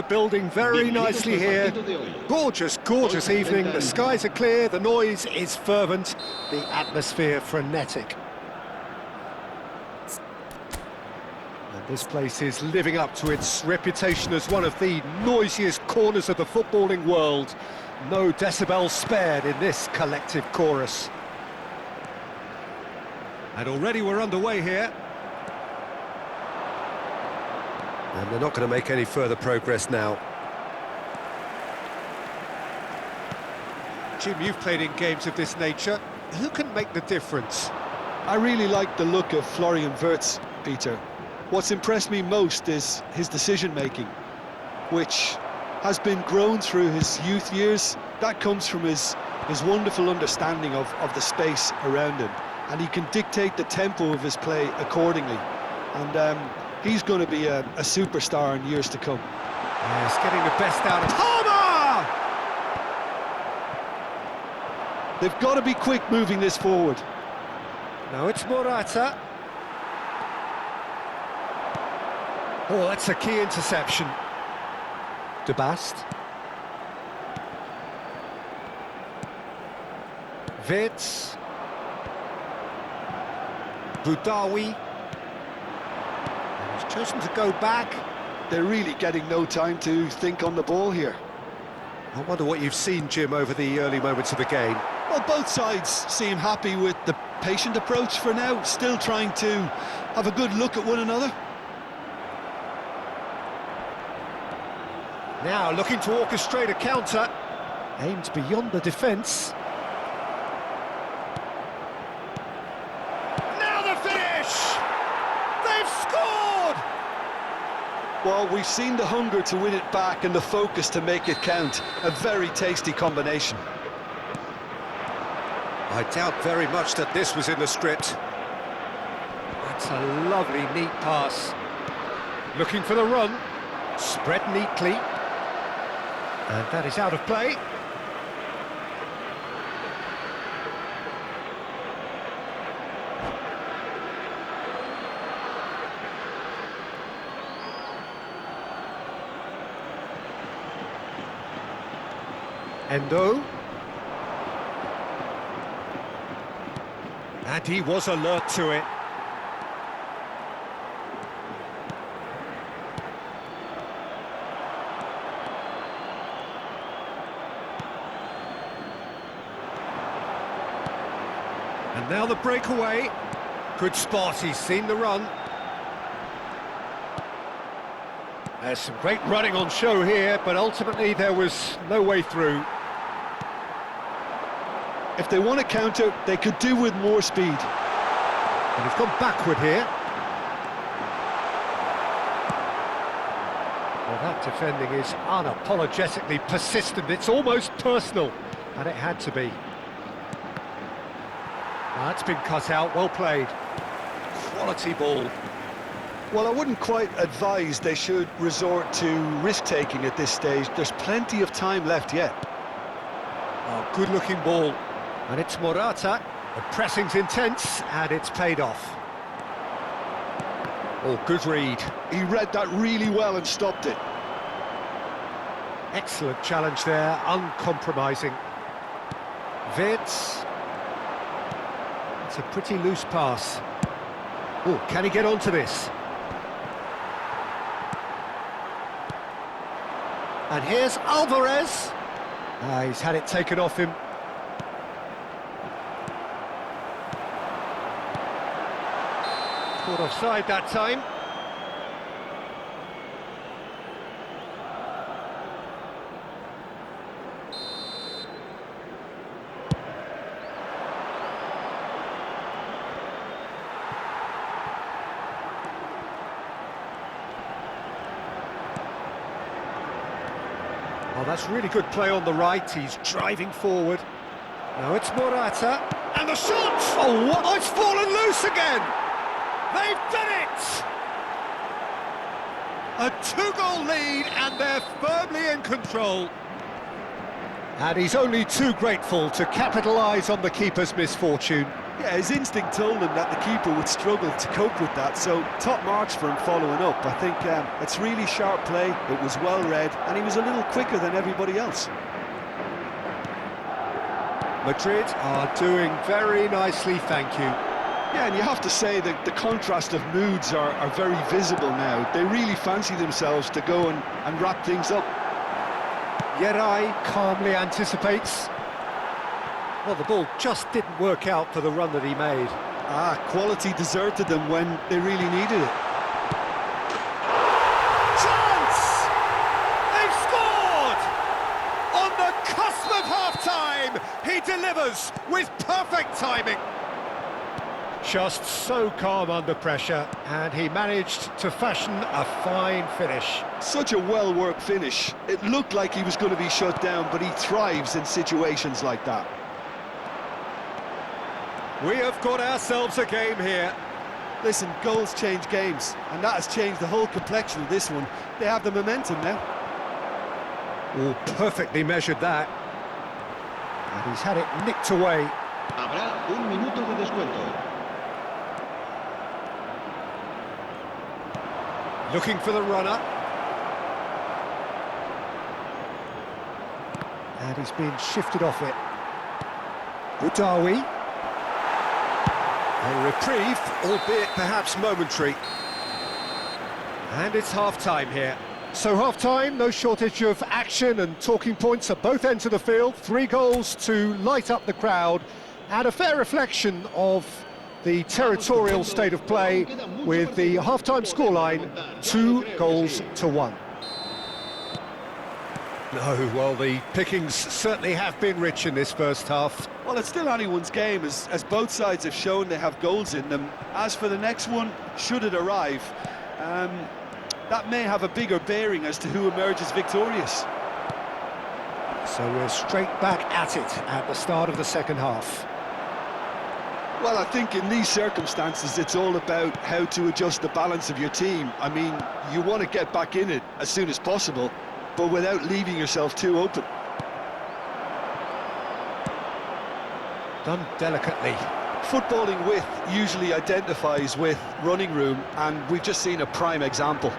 Building very nicely here. Gorgeous, gorgeous evening. The skies are clear, the noise is fervent, the atmosphere frenetic. And this place is living up to its reputation as one of the noisiest corners of the footballing world. No decibels spared in this collective chorus. And already we're underway here. And they're not going to make any further progress now. Jim, you've played in games of this nature. Who can make the difference? I really like the look of Florian Wirtz, Peter. What's impressed me most is his decision-making, which has been grown through his youth years. That comes from his wonderful understanding of the space around him. And he can dictate the tempo of his play accordingly. And he's going to be a superstar in years to come. Yes, getting the best out of Palmer! They've got to be quick moving this forward. Now it's Morata. Oh, that's a key interception. De Bast. Wirtz. Boudaoui. He's chosen to go back. They're really getting no time to think on the ball here. I wonder what you've seen, Jim, over the early moments of the game. Well, both sides seem happy with the patient approach for now, still trying to have a good look at one another. Now looking to orchestrate a counter. Aimed beyond the defence. Now the finish! They've scored! Well, we've seen the hunger to win it back and the focus to make it count. A very tasty combination. I doubt very much that this was in the script. That's a lovely, neat pass. Looking for the run. Spread neatly. And that is out of play. Endo. And he was alert to it. And now the breakaway. Good spot, he's seen the run. There's some great running on show here, but ultimately there was no way through. If they want to counter, they could do with more speed. And he's gone backward here. Well, that defending is unapologetically persistent. It's almost personal, and it had to be. That's been cut out, well played. Quality ball. Well, I wouldn't quite advise they should resort to risk-taking at this stage. There's plenty of time left yet. Oh, good-looking ball. And it's Morata. The pressing's intense, and it's paid off. Oh, good read. He read that really well and stopped it. Excellent challenge there, uncompromising. Wirtz. It's a pretty loose pass. Oh, can he get onto this? And here's Alvarez. He's had it taken off him. Caught offside that time. Oh, that's really good play on the right. He's driving forward. Now it's Morata. And the shot! Oh, what? Oh, it's fallen loose again! They've done it! A two-goal lead, and they're firmly in control. And he's only too grateful to capitalise on the keeper's misfortune. Yeah, his instinct told him that the keeper would struggle to cope with that, so top marks for him following up. I think it's really sharp play, it was well read, and he was a little quicker than everybody else. Madrid are doing very nicely, thank you. Yeah, and you have to say that the contrast of moods are very visible now. They really fancy themselves to go and wrap things up. Yeray calmly anticipates. Well, the ball just didn't work out for the run that he made. Quality deserted them when they really needed it. Chance! They've scored! On the cusp of half-time, he delivers with perfect timing. Just so calm under pressure, and he managed to fashion a fine finish. Such a well-worked finish. It looked like he was going to be shut down, but he thrives in situations like that. We have got ourselves a game here. Listen, goals change games, and that has changed the whole complexion of this one. They have the momentum now. Oh, perfectly measured that. And he's had it nicked away. Habrá un minuto de descuento. Looking for the runner. And he's been shifted off it. Boudaoui. A reprieve, albeit perhaps momentary. And it's half-time here. So half-time, no shortage of action and talking points at both ends of the field. 3 goals to light up the crowd, and a fair reflection of the territorial state of play, with the half-time scoreline 2-1. No, well, the pickings certainly have been rich in this first half. Well, it's still anyone's game, as both sides have shown they have goals in them. As for the next one, should it arrive, that may have a bigger bearing as to who emerges victorious. So we're straight back at it at the start of the second half. Well, I think in these circumstances, it's all about how to adjust the balance of your team. I mean, you want to get back in it as soon as possible, but without leaving yourself too open. Done delicately. Footballing width usually identifies with running room, and we've just seen a prime example.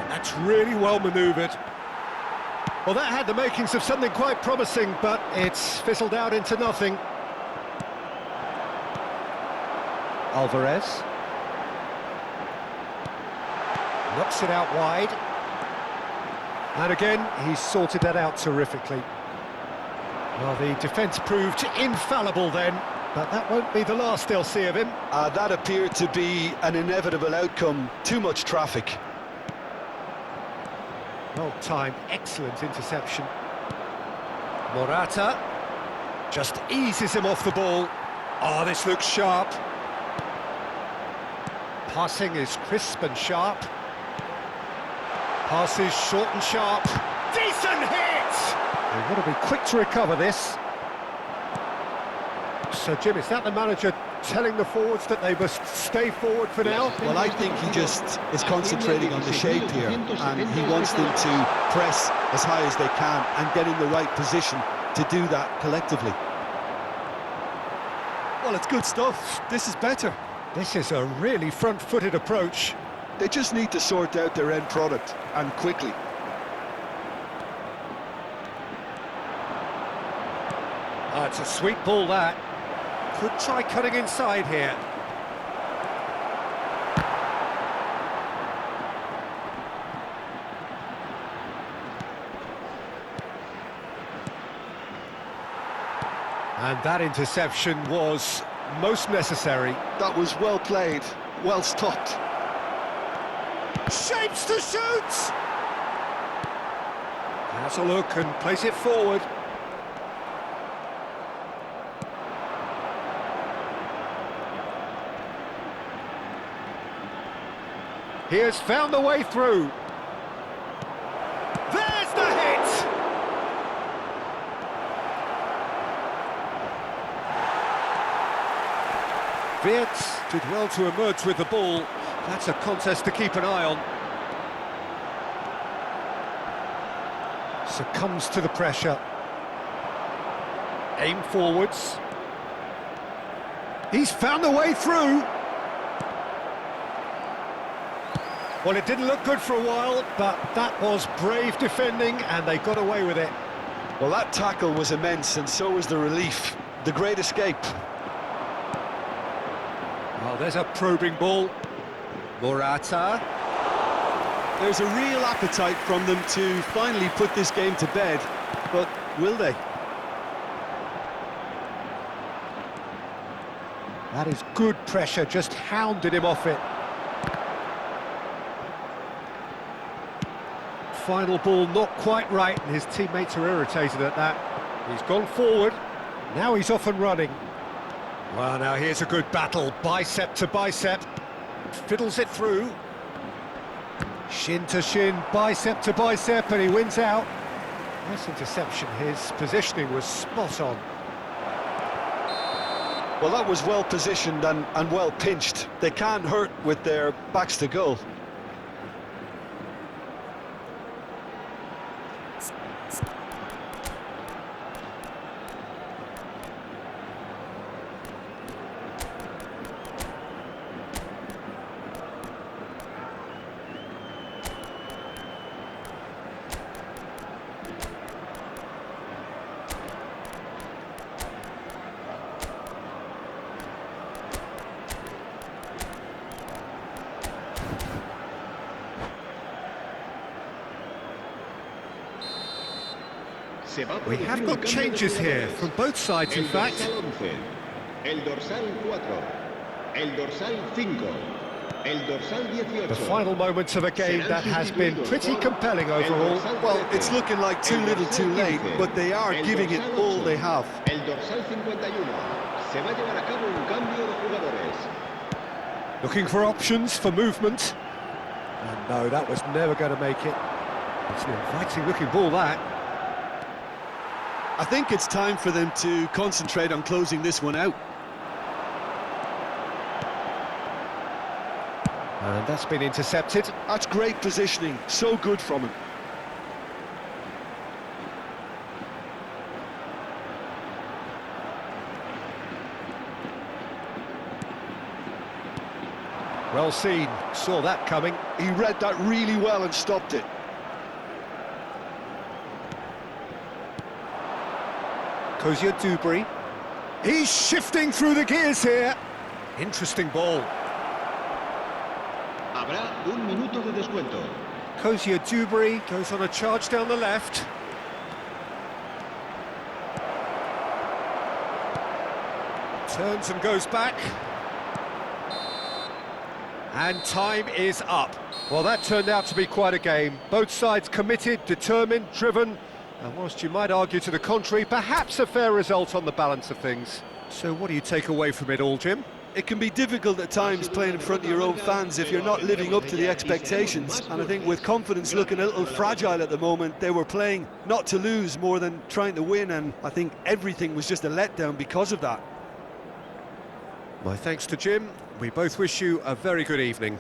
That's really well manoeuvred. Well, that had the makings of something quite promising, but it's fizzled out into nothing. Alvarez. Knocks it out wide. And again, he's sorted that out terrifically. Well, the defence proved infallible then, but that won't be the last they'll see of him. That appeared to be an inevitable outcome. Too much traffic. Well timed, excellent interception. Morata just eases him off the ball. Oh, this looks sharp. Passing is crisp and sharp. Pass is short and sharp. Decent hit! They've got to be quick to recover this. So, Jim, is that the manager telling the forwards that they must stay forward for now? Well, I think he just is concentrating on the shape here, and he wants them to press as high as they can and get in the right position to do that collectively. Well, it's good stuff. This is better. This is a really front-footed approach. They just need to sort out their end product, and quickly. Oh, it's a sweet ball, that. Could try cutting inside here. And that interception was most necessary. That was well played, well stopped. Shapes to shoot! Has a look and plays it forward. He has found the way through. There's the hit! Wirtz did well to emerge with the ball. That's a contest to keep an eye on. Succumbs to the pressure. Aim forwards. He's found a way through. Well, it didn't look good for a while, but that was brave defending, and they got away with it. Well, that tackle was immense, and so was the relief. The great escape. Well, there's a probing ball. Morata. There's a real appetite from them to finally put this game to bed, but will they? That is good pressure, just hounded him off it. Final ball not quite right, and his teammates are irritated at that. He's gone forward, now he's off and running. Well, now here's a good battle, bicep to bicep. Fiddles it through. Shin to shin, bicep to bicep, and he wins out. Nice interception, his positioning was spot on. Well, that was well positioned and well pinched. They can't hurt with their backs to goal. We have got changes here, from both sides in fact. El dorsal 4, el dorsal 5, el dorsal 18. The final moments of a game that has been pretty compelling overall. Well, it's looking like too little too late, but they are giving it all they have. El dorsal 51. Se va a llevar a cabo un cambio de jugadores. Looking for options for movement. And no, that was never going to make it. It's an inviting looking ball, that. I think it's time for them to concentrate on closing this one out. And that's been intercepted. That's great positioning, so good from him. Well seen, saw that coming. He read that really well and stopped it. Kozia Dubry. He's shifting through the gears here. Interesting ball. Habrá un minuto de descuento. Kozia Dubry goes on a charge down the left. Turns and goes back. And time is up. Well, that turned out to be quite a game. Both sides committed, determined, driven. And whilst you might argue to the contrary, perhaps a fair result on the balance of things. So what do you take away from it all, Jim? It can be difficult at times playing in front of your own fans if you're not living up to the expectations. And I think with confidence looking a little fragile at the moment, they were playing not to lose more than trying to win, and I think everything was just a letdown because of that. My thanks to Jim. We both wish you a very good evening.